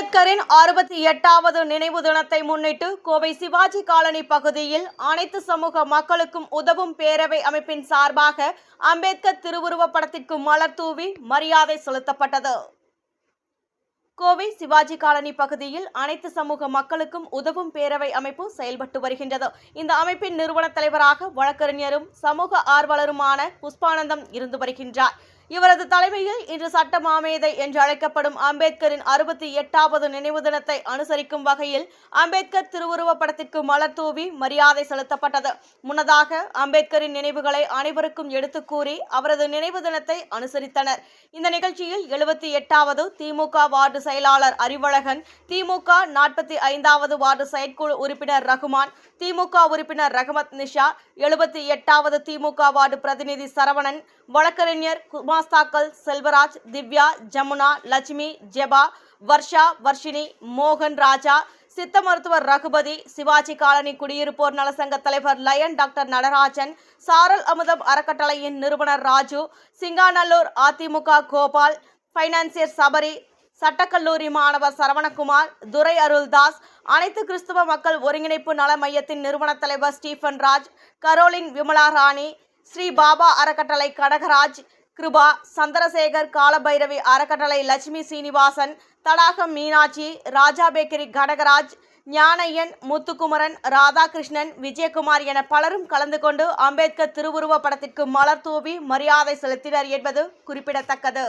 அம்பேத்கரின் 68வது நினைவு தினத்தை முன்னிட்டு கோவை சிவாஜி காலனி பகுதியில் அனைத்து சமூக மக்களுக்கும் உதவும் பேரவை அமைப்பின் சார்பாக அம்பேத்கர் திருவுருவப் படத்திற்கு மலர் தூவி மரியாதை செலுத்தப்பட்டது. கோவை சிவாஜி காலனி பகுதியில் அனைத்து சமூக மக்களுக்கும் உதவும் பேரவை அமைப்பு செயல்பட்டு வருகின்றது. இந்த அமைப்பின் நிறுவன தலைவராக வழக்கறிஞரும் சமூக ஆர்வலருமான புஷ்பானந்தம் இருந்து வருகின்றார். இவரது தலைமையில் இன்று சட்ட மாமேதை என்று அழைக்கப்படும் அம்பேத்கரின் 68வது நினைவு தினத்தை அனுசரிக்கும் வகையில் அம்பேத்கர் திருவுருவப் படத்திற்கு மலர் தூவி மரியாதை செலுத்தப்பட்டது. முன்னதாக அம்பேத்கரின் நினைவுகளை அனைவருக்கும் எடுத்துக் கூறி அவரது நினைவு தினத்தை அனுசரித்தனர். இந்த நிகழ்ச்சியில் 78வது திமுக வார்டு செயலாளர் அறிவழகன், திமுக 45வது வார்டு செயற்குழு உறுப்பினர் ரகுமான், திமுக உறுப்பினர் ரஹமத் நிஷா, 78வது திமுக வார்டு பிரதிநிதி சரவணன், வழக்கறிஞர் குமாஸ்தாக்கள் செல்வராஜ், திவ்யா, ஜமுனா, லட்சுமி, ஜெபா, வர்ஷா, வர்ஷினி, மோகன் ராஜா, சித்த மருத்துவர் ரகுபதி, சிவாஜி காலனி குடியிருப்போர் நலசங்க தலைவர் லயன் டாக்டர் நடராஜன், சாரல் அமுதம் அறக்கட்டளையின் நிறுவனர் ராஜு, சிங்காநல்லூர் அதிமுக கோபால், பைனான்சியர் சபரி, சட்டக்கல்லூரி மாணவர் சரவணகுமார், துரை அருள்தாஸ், அனைத்து கிறிஸ்துவ மக்கள் ஒருங்கிணைப்பு நல மையத்தின் நிறுவன தலைவர் ஸ்டீபன் ராஜ், கரோலின் விமலா ராணி, ஸ்ரீ பாபா அறக்கட்டளை கனகராஜ், கிருபா, சந்திரசேகர் காலபைரவி அறக்கட்டளை லட்சுமி சீனிவாசன், தடாகம் மீனாட்சி, ராஜா பேக்கரி கனகராஜ், ஞானையன், முத்துக்குமரன், ராதாகிருஷ்ணன், விஜயகுமார் என பலரும் கலந்து கொண்டு அம்பேத்கர் திருவுருவ படத்திற்கு மலர் தூவி மரியாதை செலுத்தினர் என்பது குறிப்பிடத்தக்கது.